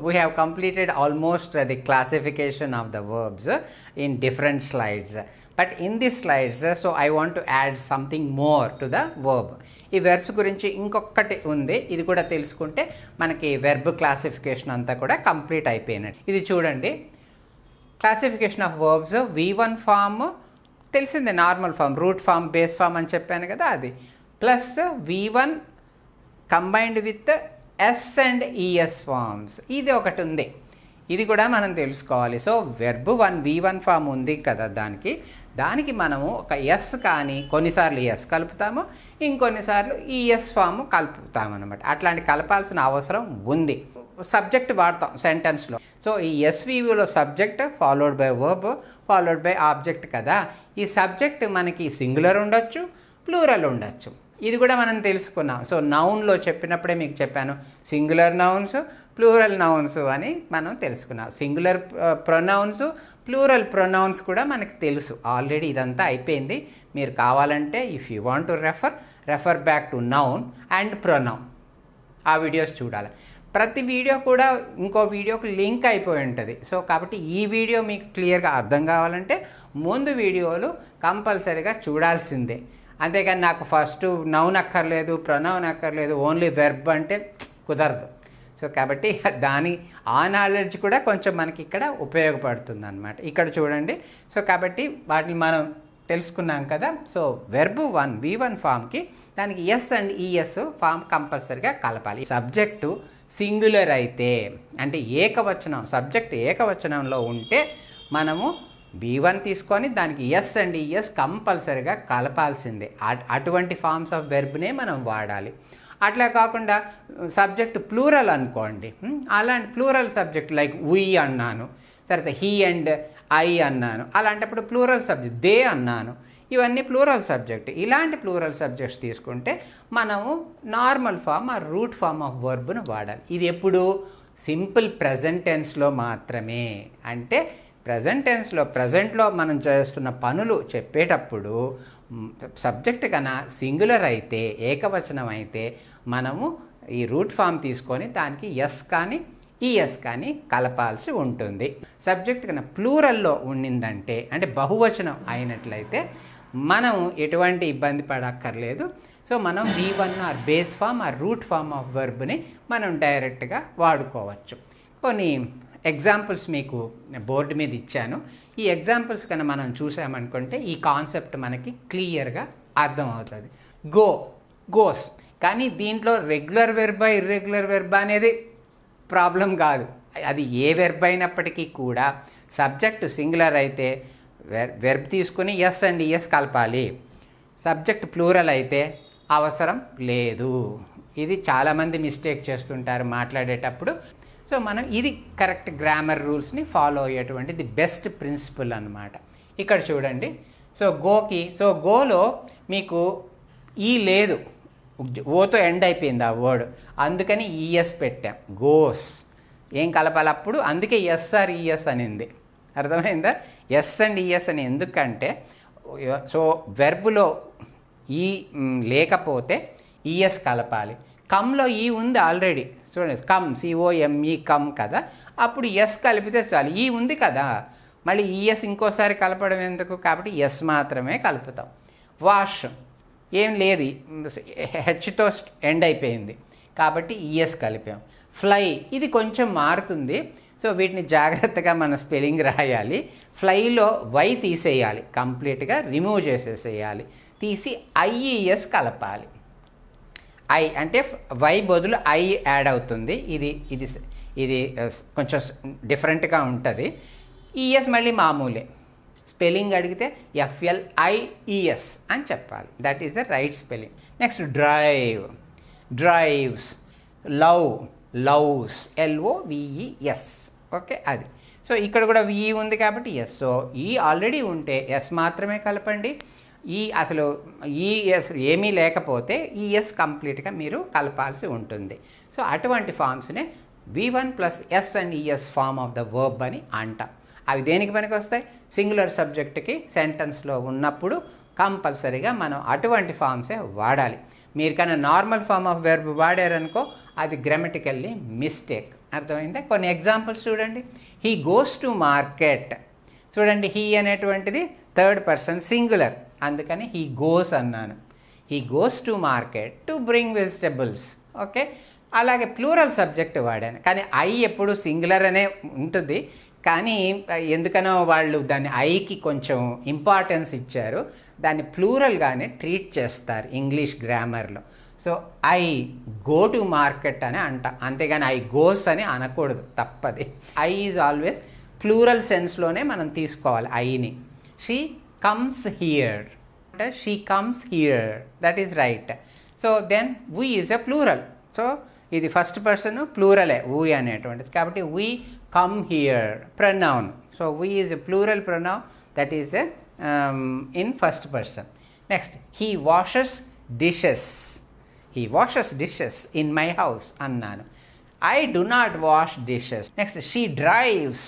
we have completed almost the classification of the verbs in different slides. But in these slides, so I want to add something more to the verb. ఈ verbs గురించి ఇంకొకటి ఉంది, ఇది కూడా తెలుసుకుంటే మనకి verb classification అంతా కూడా కంప్లీట్ అయిపోయినట్టు. ఇది చూడండి, classification of verbs V1 form తెలిసిందే, normal form, root form, base form అని చెప్పాను కదా, అది plus V1 combined with S and ES forms, ఇది ఒకటి ఉంది, ఇది కూడా మనం తెలుసుకోవాలి. సో వెర్బ్ V1 ఫామ్ ఉంది కదా, దానికి మనము ఒక ఎస్ కానీ కొన్నిసార్లు ఎస్ కలుపుతాము, ఇంకొన్నిసార్లు ఈఎస్ ఫామ్ కలుపుతాము అనమాట. అట్లాంటి కలపాల్సిన అవసరం ఉంది. సబ్జెక్ట్ వాడతాం సెంటెన్స్లో. సో ఈ ఎస్వివిలో subject followed by verb followed by object కదా. ఈ సబ్జెక్ట్ మనకి సింగులర్ ఉండొచ్చు, ప్లూరల్ ఉండొచ్చు, ఇది కూడా మనం తెలుసుకున్నాం. సో నౌన్లో చెప్పినప్పుడే మీకు చెప్పాను, సింగులర్ నౌన్స్, ప్లూరల్ నౌన్స్ అని మనం తెలుసుకున్నాం. సింగులర్ ప్రొనౌన్స్, ప్లూరల్ ప్రొనౌన్స్ కూడా మనకి తెలుసు ఆల్రెడీ, ఇదంతా అయిపోయింది. మీరు కావాలంటే if you want to refer back to noun and pronoun, ఆ వీడియోస్ చూడాలి. ప్రతి వీడియో కూడా ఇంకో వీడియోకి లింక్ అయిపోయి ఉంటుంది. సో కాబట్టి ఈ వీడియో మీకు క్లియర్గా అర్థం కావాలంటే ముందు వీడియోలు కంపల్సరీగా చూడాల్సిందే. అంతేకాని నాకు ఫస్ట్ నౌన్ అక్కర్లేదు, ప్రొనౌన్ అక్కర్లేదు, ఓన్లీ వెర్బ్ అంటే కుదరదు. సో కాబట్టి ఆ నాలెడ్జ్ కూడా కొంచెం మనకి ఇక్కడ ఉపయోగపడుతుంది అనమాట. ఇక్కడ చూడండి, సో కాబట్టి వాటిని మనం తెలుసుకున్నాం కదా. సో వెర్బ్ V1 ఫామ్కి దానికి ఎస్ అండ్ ఈఎస్ ఫామ్ కంపల్సరీగా కలపాలి. సబ్జెక్టు సింగులర్ అయితే అంటే ఏకవచనం, సబ్జెక్ట్ ఏకవచనంలో ఉంటే మనము V1 తీసుకొని దానికి ఎస్ అండ్ ఈఎస్ కంపల్సరీగా కలపాల్సిందే. అటువంటి ఫార్మ్స్ ఆఫ్ వెర్బ్నే మనం వాడాలి. అట్లా కాకుండా సబ్జెక్ట్ ప్లూరల్ అనుకోండి, అలాంటి ప్లూరల్ సబ్జెక్ట్ లైక్ వి అన్నాను, సరే హీ అండ్ ఐ అన్నాను, అలాంటప్పుడు ప్లూరల్ సబ్జెక్ట్ దే అన్నాను, ఇవన్నీ ప్లూరల్ సబ్జెక్ట్. ఇలాంటి ప్లూరల్ సబ్జెక్ట్స్ తీసుకుంటే మనము నార్మల్ ఫామ్ ఆ రూట్ ఫామ్ ఆఫ్ వర్బ్ను వాడాలి. ఇది ఎప్పుడు సింపుల్ ప్రెజెంట్ టెన్స్లో మాత్రమే. అంటే ప్రజెంట్లో మనం చేస్తున్న పనులు చెప్పేటప్పుడు సబ్జెక్ట్ కన్నా సింగులర్ అయితే, ఏకవచనం అయితే మనము ఈ రూట్ ఫామ్ తీసుకొని దానికి ఎస్ కానీ ఈఎస్ కానీ కలపాల్సి ఉంటుంది. సబ్జెక్ట్ కన్నా ప్లూరల్లో ఉండిందంటే అంటే బహువచనం అయినట్లయితే మనం ఎటువంటి ఇబ్బంది పడక్కర్లేదు. సో మనం V1 or base form or root form of వర్బ్ని మనం డైరెక్ట్గా వాడుకోవచ్చు. కొన్ని ఎగ్జాంపుల్స్ మీకు బోర్డు మీద ఇచ్చాను. ఈ ఎగ్జాంపుల్స్ కన్నా మనం చూసామనుకుంటే ఈ కాన్సెప్ట్ మనకి క్లియర్గా అర్థమవుతుంది. గోస్, కానీ దీంట్లో రెగ్యులర్ వెర్బా ఇర్రెగ్యులర్ వెర్బా అనేది ప్రాబ్లం కాదు. అది ఏ వెర్బ్ అయినప్పటికీ కూడా సబ్జెక్ట్ సింగులర్ అయితే వెర్బ్ తీసుకుని ఎస్ అండ్ ఈఎస్ కలపాలి. సబ్జెక్ట్ ప్లూరల్ అయితే అవసరం లేదు. ఇది చాలామంది మిస్టేక్ చేస్తుంటారు మాట్లాడేటప్పుడు. సో మనం ఇది కరెక్ట్ గ్రామర్ రూల్స్ని ఫాలో అయ్యేటువంటిది బెస్ట్ ప్రిన్సిపల్ అన్నమాట. ఇక్కడ చూడండి, సో గోలో మీకు ఈ లేదు, ఓతో ఎండ్ అయిపోయింది ఆ వర్డ్, అందుకని ఈఎస్ పెట్టాం. గోస్ ఏం కలపాలి అప్పుడు, అందుకే ఎస్ ఆర్ ఈఎస్ అనింది. అర్థమైందా? ఎస్ అండ్ ఈఎస్ అని ఎందుకంటే సో వెర్బులో ఈ లేకపోతే ఈఎస్ కలపాలి. కమ్లో ఈ ఉంది ఆల్రెడీ, చూడండి, కమ్ COME కమ్ కదా, అప్పుడు ఎస్ కలిపితే చాలు. ఈ ఉంది కదా, మళ్ళీ ఈఎస్ ఇంకోసారి కలపడం ఎందుకు, కాబట్టి ఎస్ మాత్రమే కలుపుతాం. వాష్ ఏం లేదు, హెచ్తో ఎండ్ అయిపోయింది కాబట్టి ఈఎస్ కలిపాం. ఫ్లై ఇది కొంచెం మారుతుంది, సో వీటిని జాగ్రత్తగా మన స్పెల్లింగ్ రాయాలి. ఫ్లైలో వై తీసేయాలి, కంప్లీట్గా రిమూవ్ చేసేసేయాలి, తీసి IES కలపాలి. ఐ అంటే వై బదులు ఐ యాడ్ అవుతుంది. ఇది కొంచెం డిఫరెంట్గా ఉంటుంది. ఈఎస్ మళ్ళీ మామూలే, స్పెల్లింగ్ అడిగితే FLIES అని చెప్పాలి. That is the right spelling. Next drives, loves LOVES. Okay, అది. సో ఇక్కడ కూడా V ఉంది కాబట్టి ఎస్. సో ఈ ఆల్రెడీ ఉంటే ఎస్ మాత్రమే కలపండి. అసలు ఈఎస్ ఏమీ లేకపోతే ఈఎస్ కంప్లీట్గా మీరు కలపాల్సి ఉంటుంది. సో అటువంటి ఫామ్స్నే V1 plus s and es form of the verb అని అంటాం. అవి దేనికి పనికి వస్తాయి? సింగులర్ సబ్జెక్ట్కి సెంటెన్స్లో ఉన్నప్పుడు కంపల్సరీగా మనం అటువంటి ఫామ్సే వాడాలి. మీరు కన్నా నార్మల్ ఫామ్ ఆఫ్ వెర్బ్ వాడారనుకో అది గ్రామటికల్లీ మిస్టేక్. అర్థమైందా? కొన్ని ఎగ్జాంపుల్స్ చూడండి. He goes to market. చూడండి, హీ అనేటువంటిది థర్డ్ పర్సన్ సింగులర్, అందుకని హీ గోస్ అన్నాను. He goes to market to bring vegetables. Okay, అలాగే ప్లూరల్ సబ్జెక్ట్ వాడాను, కానీ ఐ ఎప్పుడు సింగులర్ అనే ఉంటుంది, కానీ ఎందుకనో వాళ్ళు దాన్ని ఐకి కొంచెం ఇంపార్టెన్స్ ఇచ్చారు, దాన్ని ప్లూరల్గానే ట్రీట్ చేస్తారు ఇంగ్లీష్ గ్రామర్లో. So I go to market అని అంట, అంతేగాని ఐ గోస్ అని అనకూడదు, తప్పది. ఐ ఈజ్ ఆల్వేస్ ప్లూరల్ సెన్స్లోనే మనం తీసుకోవాలి ఐని. షీ కమ్స్ హియర్ అంటే she comes here, that is right. So then we is a plural. So ఇది ఫస్ట్ పర్సన్ ప్లూరలే వీ అనేటువంటిది, కాబట్టి we come here pronoun. So we is a plural pronoun, that is a in first person. Next, he washes dishes. He washes dishes in my house అన్నాను. I do not wash dishes. Next, she drives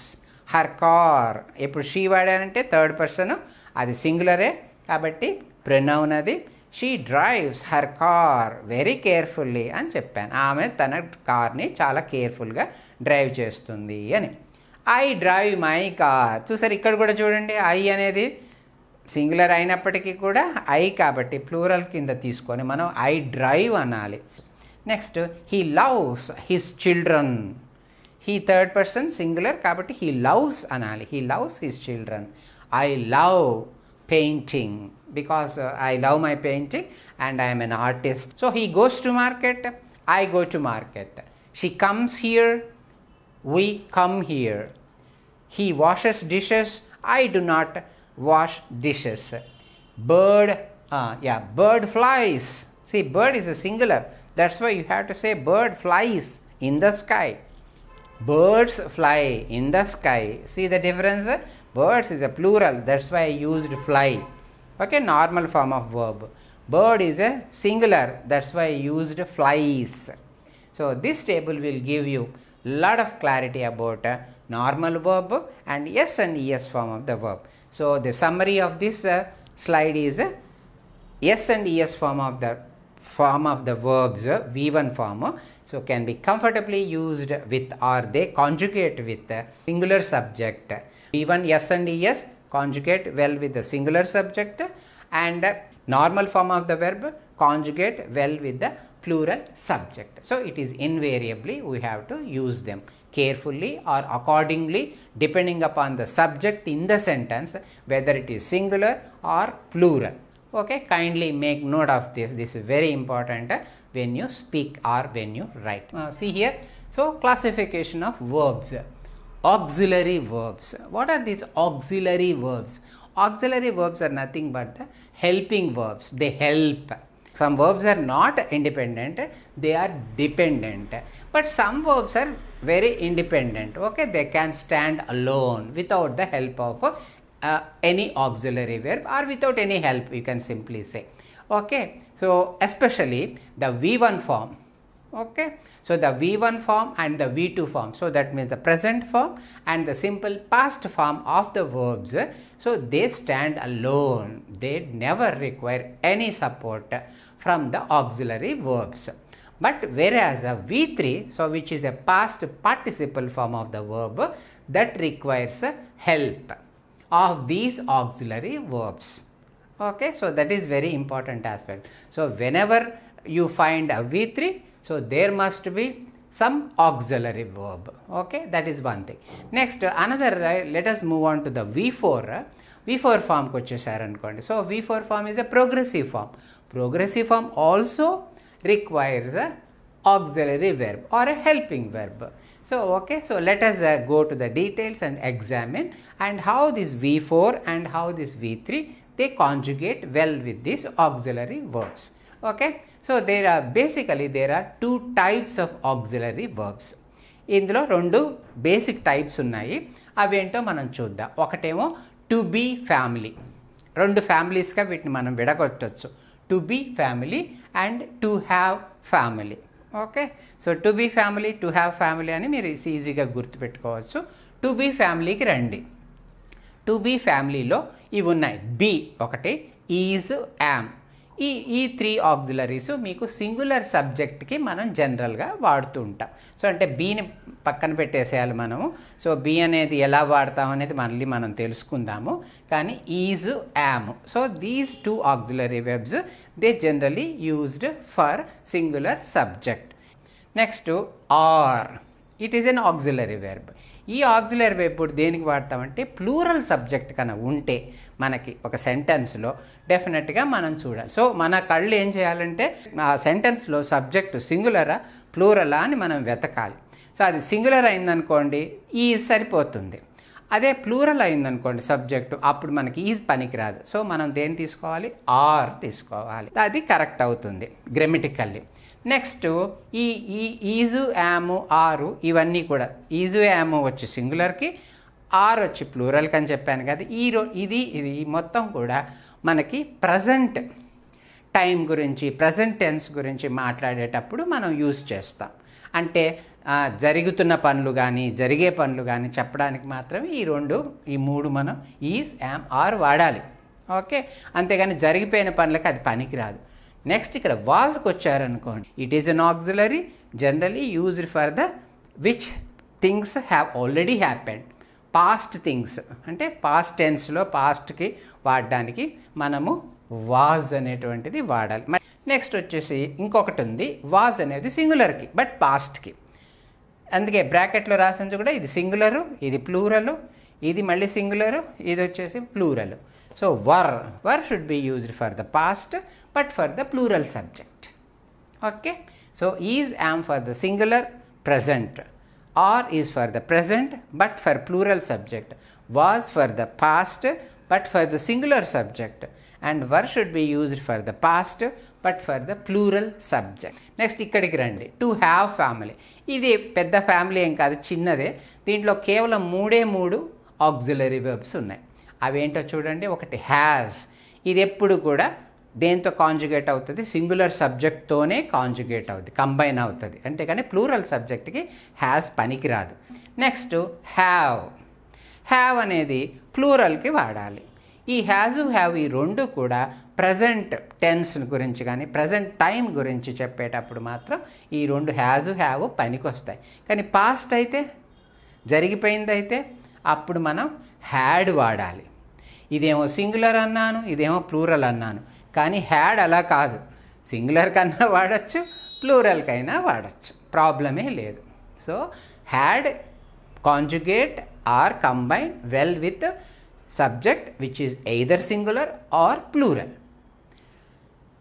her car. ఇప్పుడు she వాడానంటే third person, అది సింగులరే కాబట్టి pronoun అది. She drives her car very carefully అని చెప్పాను. ఆమె తన కార్ని చాలా కేర్ఫుల్గా డ్రైవ్ చేస్తుంది అని. I drive my car. చూసారు, ఇక్కడ కూడా చూడండి, ఐ అనేది సింగులర్ అయినప్పటికీ కూడా ఐ కాబట్టి ప్లూరల్ కింద తీసుకొని మనం ఐ డ్రైవ్ అనాలి. Next, he loves his children. He third person singular కాబట్టి హీ లవ్స్ అనాలి. He loves his children. I love painting because I love my painting and I am an artist. So he goes to market, I go to market. She comes here, we come here. He washes dishes, I do not wash dishes. Bird, bird flies. See, bird is a singular, that's why you have to say bird flies in the sky. Birds fly in the sky. See the difference? Birds is a plural, that's why I used fly. Okay, normal form of verb. Bird is a singular, that's why I used flies. So this table will give you lot of clarity about normal verb and yes and yes form of the verb. So the summary of this slide is yes and yes form of the verbs, V1 form, so can be comfortably used with or they conjugate with singular subject. V1 yes and yes conjugate well with the singular subject, and normal form of the verb conjugate well with the plural subject. So it is invariably we have to use them carefully or accordingly depending upon the subject in the sentence, whether it is singular or plural. Okay, kindly make note of this. This is very important when you speak or when you write. See here, so classification of verbs. Auxiliary verbs. What are these auxiliary verbs? Auxiliary verbs are nothing but the helping verbs. They help. Some verbs are not independent, they are dependent. But some verbs are very independent. Okay, they can stand alone without the help of any auxiliary verb or without any help, you can simply say. Okay, so especially the V1 form. Okay, so the V1 form and the V2 form, so that means the present form and the simple past form of the verbs, so they stand alone, they never require any support from the auxiliary verbs. But whereas the V3, so which is a past participle form of the verb, that requires help of these auxiliary verbs. Okay, so that is very important aspect. So whenever you find a V3, so there must be some auxiliary verb. Okay, that is one thing. Next, another, let us move on to the V4. V4 form ko chesaru anukondi. So V4 form is a progressive form. Progressive form also requires a auxiliary verb or a helping verb. So okay, so let us go to the details and examine and how this V4 and how this V3 they conjugate well with these auxiliary verbs. Okay, so there are two types of auxiliary verbs. ఇందులో రెండు basic types ఉన్నాయి, అవేంటో మనం చూద్దాం. ఒకటేమో to be family. రెండు ఫ్యామిలీస్గా వీటిని మనం విడగొట్టచ్చు, to be family and to have family. Okay, so to be family, to have family అని మీరు ఈజీగా గుర్తుపెట్టుకోవచ్చు. టు బీ ఫ్యామిలీకి రండి. టు బీ ఫ్యామిలీలో ఇవి ఉన్నాయి. బీ ఒకటి, ఈజ్, యామ్. ఈ 3 ఆక్సిలరీస్ మీకు సింగులర్ సబ్జెక్ట్కి మనం జనరల్గా వాడుతూ ఉంటాం. సో అంటే బీని పక్కన పెట్టేసేయాలి మనము. సో బీ అనేది ఎలా వాడతాం అనేది మళ్ళీ మనం తెలుసుకుందాము. కానీ is, am, so these 2 auxiliary verbs they generally used for singular subject. Next are, it is an auxiliary verb. ఈ ఆక్సిలరీ వెర్బ్ ఇప్పుడు దేనికి వాడతామంటే ప్లూరల్ సబ్జెక్ట్ కన్నా ఉంటే మనకి ఒక సెంటెన్స్లో డెఫినెట్గా మనం చూడాలి. సో మన కళ్ళు ఏం చేయాలంటే ఆ సెంటెన్స్లో సబ్జెక్టు సింగులరా ప్లూరలా అని మనం వెతకాలి. సో అది సింగులర్ అయిందనుకోండి ఈజ్ సరిపోతుంది. అదే ప్లూరల్ అయిందనుకోండి సబ్జెక్టు, అప్పుడు మనకి ఈజ్ పనికిరాదు. సో మనం దేన్ని తీసుకోవాలి? ఆర్ తీసుకోవాలి. అది కరెక్ట్ అవుతుంది గ్రామటికల్లీ. నెక్స్ట్ ఈ ఈజు, యాము, ఆరు ఇవన్నీ కూడా ఈజు, యాము వచ్చి సింగులర్కి, ఆర్ వచ్చి ప్లూరల్కి అని చెప్పాను కదా. ఇది మొత్తం కూడా మనకి ప్రజెంట్ టైం గురించి, ప్రజెంట్ టెన్స్ గురించి మాట్లాడేటప్పుడు మనం యూజ్ చేస్తాం. అంటే జరుగుతున్న పనులు కానీ జరిగే పనులు కానీ చెప్పడానికి మాత్రమే ఈ మూడు మనం ఈజ్, యామ్, ఆర్ వాడాలి. ఓకే, అంతేగాని జరిగిపోయిన పనులకి అది పనికిరాదు. నెక్స్ట్ ఇక్కడ వాజ్కి వచ్చారనుకోండి, it is an auxiliary generally used for the which things have already happened. Past things అంటే పాస్ట్ టెన్స్లో పాస్ట్కి వాడడానికి మనము వాజ్ అనేటువంటిది వాడాలి. నెక్స్ట్ వచ్చేసి ఇంకొకటి ఉంది, వాజ్ అనేది సింగులర్కి బట్ పాస్ట్కి. అందుకే బ్రాకెట్లో రాసింది కూడా ఇది సింగులరు, ఇది ప్లూరలు, ఇది మళ్ళీ సింగులరు, ఇది వచ్చేసి plural. So were should be used for the past but for the plural subject. Okay, so is, am for the singular present, or is for the present but for plural subject, was for the past but for the singular subject, and were should be used for the past but for the plural subject. Next ఇక్కడికి రండి, to have family. ఇది పెద్ద family ఏం కాదు, చిన్నదే. దీంట్లో కేవలం 3 auxiliary verbs ఉన్నాయి. అవేంటో చూడండి. ఒకటి హ్యాజ్, ఇది ఎప్పుడు కూడా దేంతో కాంజుగేట్ అవుతుంది? సింగులర్ సబ్జెక్ట్తోనే కాంజుగేట్ అవుతుంది, కంబైన్ అవుతుంది. అంతేకాని ప్లూరల్ సబ్జెక్ట్కి హ్యాజ్ పనికిరాదు. నెక్స్ట్ హ్యావ్ అనేది ప్లూరల్కి వాడాలి. ఈ హ్యాజు, హ్యావ్ ఈ రెండు కూడా ప్రజెంట్ టెన్స్ గురించి కానీ ప్రజెంట్ టైం గురించి చెప్పేటప్పుడు మాత్రం ఈ రెండు హ్యాజు, హ్యావ్ పనికి వస్తాయి. కానీ పాస్ట్ అయితే, జరిగిపోయిందైతే అప్పుడు మనం హ్యాడ్ వాడాలి. ఇదేమో సింగులర్ అన్నాను, ఇదేమో ప్లూరల్ అన్నాను. కానీ హ్యాడ్ అలా కాదు, సింగులర్ కన్నా వాడచ్చు, ప్లూరల్కైనా వాడచ్చు, ప్రాబ్లమే లేదు. So had conjugate or combine well with subject which is either singular or plural.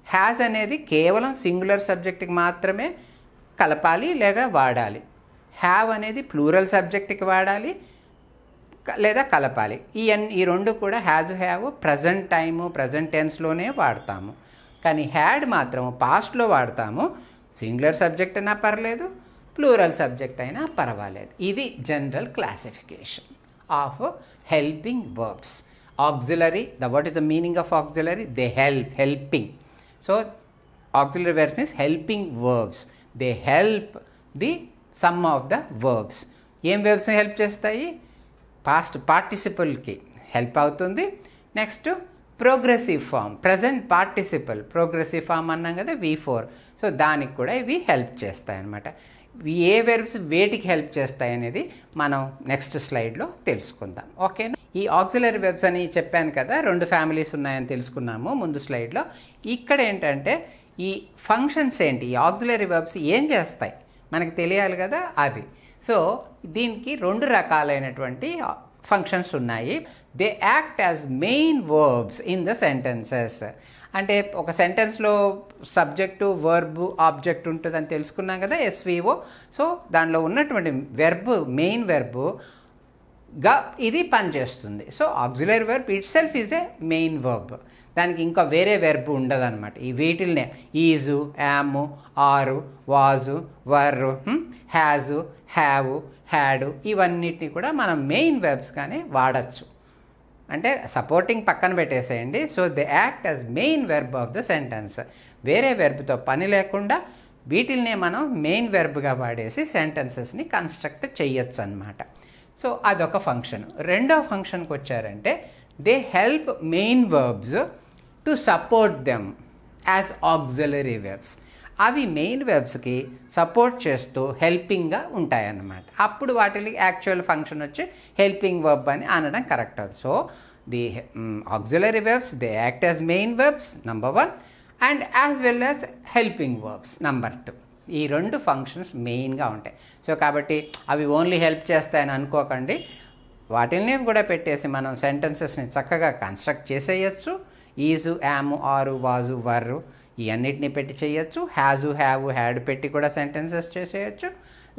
Has అనేది కేవలం సింగులర్ సబ్జెక్ట్కి మాత్రమే కలపాలి లేదా వాడాలి. హ్యావ్ అనేది ప్లూరల్ సబ్జెక్ట్కి వాడాలి లేదా కలపాలి. ఈ రెండు కూడా has, have present time present టెన్స్లోనే వాడతాము. కానీ హ్యాడ్ మాత్రం పాస్ట్లో వాడతాము. సింగులర్ సబ్జెక్ట్ అయినా పర్లేదు, ప్లూరల్ సబ్జెక్ట్ అయినా పర్వాలేదు. ఇది general classification of helping verbs. Auxiliary, what is the meaning of auxiliary? They helping. So auxiliary verbs means helping verbs. They help the sum of the verbs. ఏం వెర్బ్స్ని help చేస్తాయి? Past పార్టిసిపల్కి help అవుతుంది. Next progressive form, present participle progressive form అన్నాం కదా V4. So దానికి కూడా ఇవి హెల్ప్ చేస్తాయి అన్నమాట. ఏ వెర్బ్స్ వేటికి హెల్ప్ చేస్తాయి అనేది మనం నెక్స్ట్ స్లైడ్లో తెలుసుకుందాం. ఓకేనా? ఈ ఆక్సిలరీ వెర్బ్స్ అని చెప్పాను కదా, 2 ఫ్యామిలీస్ ఉన్నాయని తెలుసుకున్నాము ముందు స్లైడ్లో. ఇక్కడ ఏంటంటే ఈ ఫంక్షన్స్ ఏంటి, ఈ ఆక్సిలరీ వెర్బ్స్ ఏం చేస్తాయి మనకు తెలియాలి కదా, అది. సో దీనికి 2 రకాలైనటువంటి ఫంక్షన్స్ ఉన్నాయి. They act as main verbs in the sentences. అంటే ఒక సెంటెన్స్లో సబ్జెక్టు, వర్బ్, ఆబ్జెక్ట్ ఉంటుందని తెలుసుకున్నాం కదా, SVO. సో దానిలో ఉన్నటువంటి వెర్బ్, మెయిన్ వెర్బ్గా ఇది పనిచేస్తుంది. So auxiliary verb itself is a main verb. దానికి ఇంకా వేరే వెర్బ్ ఉండదన్నమాట. ఈ వీటిల్నే ఈజు, యాము, ఆరు, వాజు, వర్రు, హ్యాజు, హ్యావు, హ్యాడు ఇవన్నిటిని కూడా మనం మెయిన్ వెర్బ్స్గానే వాడచ్చు. అంటే సపోర్టింగ్ పక్కన పెట్టేసేయండి. So they act as main verb of the sentence. వేరే వెర్బ్తో పని లేకుండా వీటిల్నే మనం మెయిన్ వెర్బ్గా వాడేసి సెంటెన్సెస్ని కన్స్ట్రక్ట్ చేయొచ్చు అన్నమాట. సో అదొక ఫంక్షన్. రెండో ఫంక్షన్కి వచ్చారంటే they help main verbs to support them as auxiliary verbs. అవి మెయిన్ వెర్బ్స్కి సపోర్ట్ చేస్తూ హెల్పింగ్గా ఉంటాయన్నమాట. అప్పుడు వాటికి యాక్చువల్ ఫంక్షన్ వచ్చి హెల్పింగ్ వర్బ్ అని అనడం కరెక్ట్ అవుతుంది. So the auxiliary verbs they act as main verbs number 1 and as well as helping verbs number 2. ఈ రెండు ఫంక్షన్స్ మెయిన్గా ఉంటాయి. సో కాబట్టి అవి ఓన్లీ హెల్ప్ చేస్తాయని అనుకోకండి. వాటిని కూడా పెట్టేసి మనం సెంటెన్సెస్ని చక్కగా కన్స్ట్రక్ట్ చేసేయచ్చు. ఈజు, యాము, ఆరు, వాజు, వర్రు ఈ అన్నిటిని పెట్టి చేయొచ్చు. హ్యాజు, హ్యావ్, హ్యాడ్ పెట్టి కూడా సెంటెన్సెస్ చేసేయచ్చు.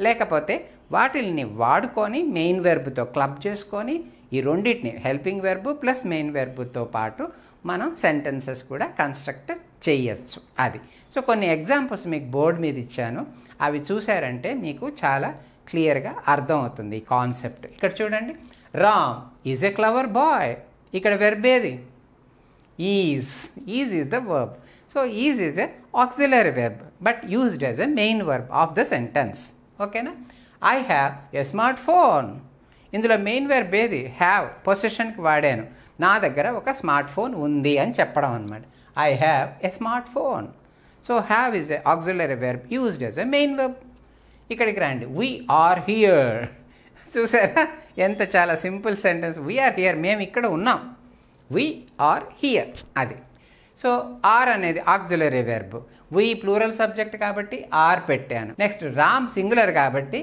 లేకపోతే వాటిని వాడుకొని మెయిన్ వెర్బ్తో క్లబ్ చేసుకొని ఈ రెండింటిని హెల్పింగ్ వెర్బ్ ప్లస్ మెయిన్ వెర్బ్తో పాటు మనం సెంటెన్సెస్ కూడా కన్స్ట్రక్ట్ చేయొచ్చు. అది సో కొన్ని ఎగ్జాంపుల్స్ మీకు బోర్డు మీద ఇచ్చాను. అవి చూసారంటే మీకు చాలా క్లియర్గా అర్థమవుతుంది ఈ కాన్సెప్ట్. ఇక్కడ చూడండి, Ram is a clever boy. ఇక్కడ వెర్బ్ ఏది? Is. Is is the verb. So is is a auxiliary verb but used as a main verb of the sentence. ఓకేనా? I have a smart phone. ఇందులో main verb ఏది? Have. పొజిషన్కి వాడాను. నా దగ్గర ఒక స్మార్ట్ ఫోన్ ఉంది అని చెప్పడం అనమాట. I have a smart phone. So have is a auxiliary verb used as a main verb. ఇక్కడికి రండి, వీ ఆర్ హియర్. చూసారా ఎంత చాలా simple sentence. We are here, మేము ఇక్కడ ఉన్నాం. We are here. అది. సో ఆర్ అనేది auxiliary verb. We plural subject కాబట్టి ఆర్ పెట్టాను. నెక్స్ట్ రామ్ సింగులర్ కాబట్టి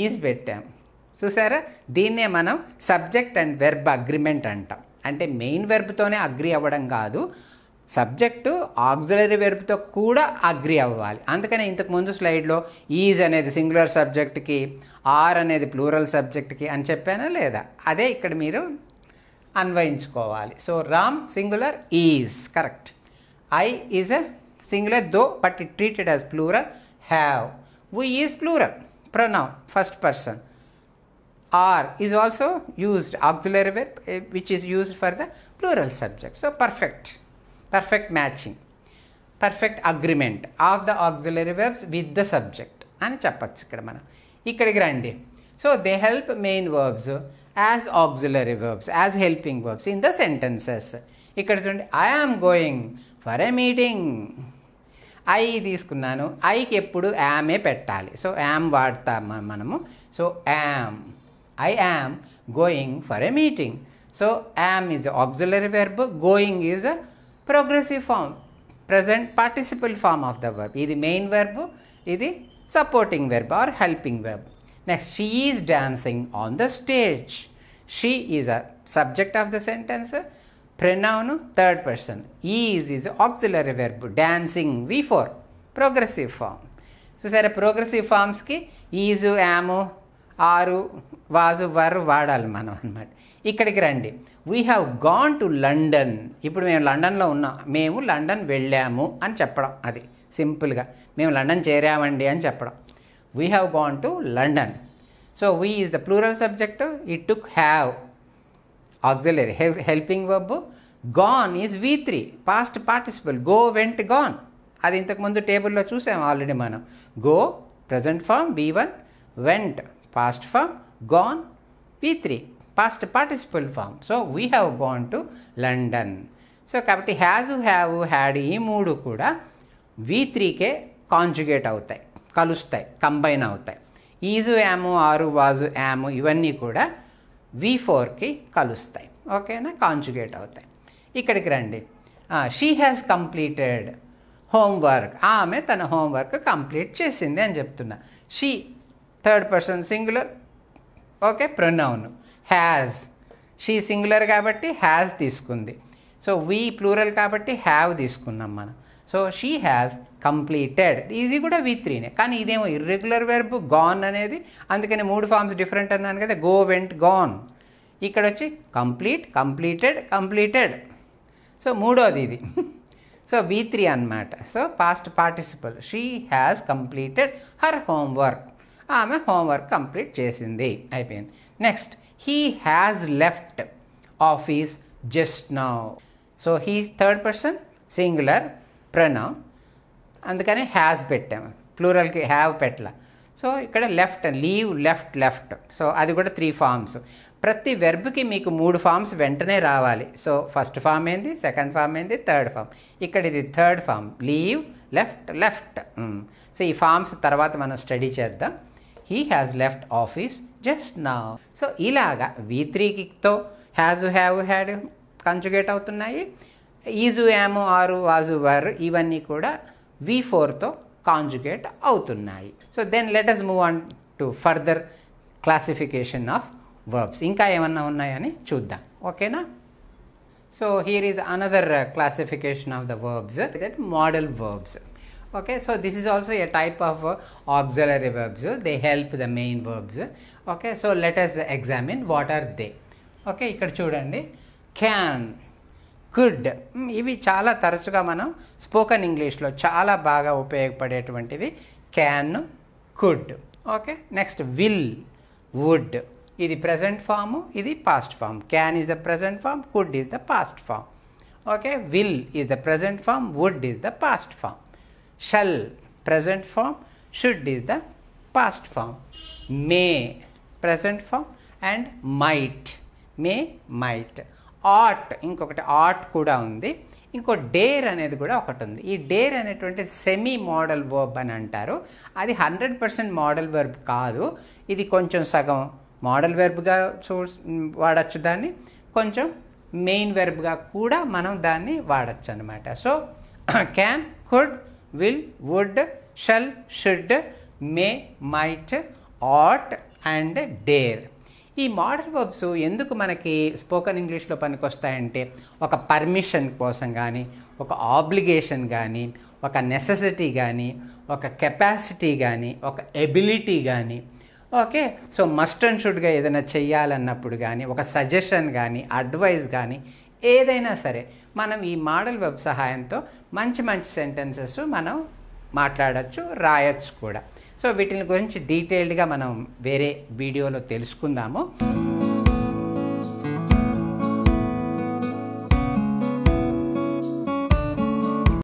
ఈజ్ పెట్టాము. చూసారా, దీన్నే మనం సబ్జెక్ట్ అండ్ వెర్బ్ అగ్రిమెంట్ అంటాం. అంటే మెయిన్ వెర్బ్తోనే అగ్రి అవ్వడం కాదు, సబ్జెక్టు ఆక్సిలరీ వెర్బ్తో కూడా అగ్రి అవ్వాలి. అందుకనే ఇంతకుముందు స్లైడ్లో ఈజ్ అనేది సింగులర్ సబ్జెక్ట్కి, ఆర్ అనేది ప్లూరల్ సబ్జెక్ట్కి అని చెప్పానా లేదా? అదే ఇక్కడ మీరు అన్వయించుకోవాలి. So Ram singular, is correct. I is a singular though but it treated as plural. Have. We is plural pronoun first person. Are is also used auxiliary verb which is used for the plural subject. So perfect matching, perfect agreement of the auxiliary verbs with the subject అని చెప్పచ్చు ఇక్కడ మనం. ఇక్కడికి రండి. So they help main verbs as auxiliary verbs, as helping verbs in the sentences. ఇక్కడ చూడండి, I am going for a meeting. I తీసుకున్నాను. ఐకి ఎప్పుడు యామే పెట్టాలి. సో యామ్ వాడతాం మనము. So am, I am going for a meeting. So am is auxiliary verb, going is a progressive form, present participle form of the verb. ఇది main verb, ఇది supporting verb or helping verb. Next, she is dancing on the stage. She is a subject of the sentence, pronoun third person. Is auxiliary verb, dancing V4 progressive form. చూసారా, progressive ఫామ్స్కి is, am, are, was, were వాడాలి మనం అన్నమాట. ఇక్కడికి రండి, we have gone to London. ఇప్పుడు మేము లండన్లో ఉన్నాం, మేము లండన్ వెళ్ళాము అని చెప్పడం. అది సింపుల్గా మేము లండన్ చేరామండి అని చెప్పడం. We have gone to London. So we is the plural subject, it took have auxiliary helping verb. Gone is V3 past participle, go went gone. అది ఇంతకుముందు టేబుల్లో చూసాము ఆల్రెడీ మనం. Go present form V1, went past form, gone V3 past participle form. So we have gone to London. So కాబట్టి has, have, had ఈ మూడు కూడా V3కే conjugate అవుతాయి, కలుస్తాయి, కంబైన్ అవుతాయి. ఈజు, యాము, ఆరు, వాజు, యాము ఇవన్నీ కూడా V4కి కలుస్తాయి. ఓకేనా, కాంజుగేట్ అవుతాయి. ఇక్కడికి రండి, షీ హ్యాస్ కంప్లీటెడ్ హోంవర్క్. ఆమె తన హోంవర్క్ కంప్లీట్ చేసింది అని చెప్తున్నా. She third person singular, okay, pronoun. Has, she singular కాబట్టి హ్యాజ్ తీసుకుంది. సో వీ ప్లూరల్ కాబట్టి హ్యావ్ తీసుకున్నాం మనం. So she has completed, easy కూడా V3నే, కానీ ఇదేమో ఇర్రెగ్యులర్ వెర్బ్ గాన్ అనేది, అందుకని మూడు ఫార్మ్స్ డిఫరెంట్ అన్నాను కదా. Go, went, gone. ఇక్కడ వచ్చి కంప్లీట్, కంప్లీటెడ్, కంప్లీటెడ్. సో మూడోది ఇది. సో V3 అన్నమాట. So past participle, she has completed her homework. ఆమె హోంవర్క్ కంప్లీట్ చేసింది, అయిపోయింది. Next, he has left office just now. So he third person singular pronoun, అందుకని has పెట్టాము, ప్లూరల్కి హ్యావ్ పెట్టలా. So ఇక్కడ లెఫ్ట్, లీవ్, లెఫ్ట్. సో అది కూడా 3 ఫార్మ్స్. ప్రతి వెర్బ్కి మీకు 3 ఫామ్స్ వెంటనే రావాలి. సో ఫస్ట్ ఫామ్ ఏంది, సెకండ్ ఫామ్ ఏంది, థర్డ్ ఫామ్. ఇక్కడ ఇది third form, leave, left. So ఈ ఫామ్స్ తర్వాత మనం స్టడీ చేద్దాం. He has left office just now. So ఇలాగా V3తో హ్యాజ్, హ్యావ్, హ్యాడ్ కంజుగేట్ అవుతున్నాయి. Is, am, are, was, were ఇవన్నీ కూడా V4తో కాంజుగేట్ అవుతున్నాయి. So then let us move on to further classification of verbs. ఇంకా ఏమన్నా ఉన్నాయని చూద్దాం. ఓకేనా? So here is another classification of the verbs, that modal verbs. Okay, so this is also a type of auxiliary verbs. They help the main verbs. Okay, so let us examine what are they. Okay, ఇక్కడ చూడండి, can, could ఇవి చాలా తరచుగా మనం spoken ఇంగ్లీష్లో చాలా బాగా ఉపయోగపడేటువంటివి. Can, could. Okay, next will, would. ఇది ప్రజెంట్ ఫాము, ఇది past form. Can is the present form, could is the past form. Okay, will is the present form, would is the past form. Shall, present form, should is the past form. May, present form, and might, may, might. Ought, ఇంకొకటి ought కూడా ఉంది. ఇంకో dare అనేది కూడా ఒకటి ఉంది. ఈ dare అనేటువంటి సెమీ మోడల్ వర్బ్ అని అంటారు. అది 100% మోడల్ వెర్బ్ కాదు. ఇది కొంచెం సగం మోడల్ వెర్బ్గా వాడచ్చు దాన్ని, కొంచెం మెయిన్ వెర్బ్గా కూడా మనం దాన్ని వాడచ్చు అనమాట. So can, could, will, would, shall, should, may, might, ought and dare. ఈ మోడల్ వర్బ్స్ ఎందుకు మనకి స్పోకెన్ ఇంగ్లీష్లో పనికొస్తాయంటే, ఒక పర్మిషన్ కోసం కానీ, ఒక ఆబ్లిగేషన్ కానీ, ఒక నెసెసిటీ కానీ, ఒక కెపాసిటీ కానీ, ఒక ఎబిలిటీ కానీ, ఓకే, సో మస్ట్ అండ్ షుడ్గా ఏదైనా చెయ్యాలన్నప్పుడు కానీ, ఒక సజెషన్ కానీ, అడ్వైస్ కానీ, ఏదైనా సరే మనం ఈ మోడల్ వెబ్ సహాయంతో మంచి మంచి సెంటెన్సెస్ మనం మాట్లాడచ్చు, రాయొచ్చు కూడా. సో వీటిని గురించి డీటెయిల్డ్గా మనం వేరే వీడియోలో తెలుసుకుందాము.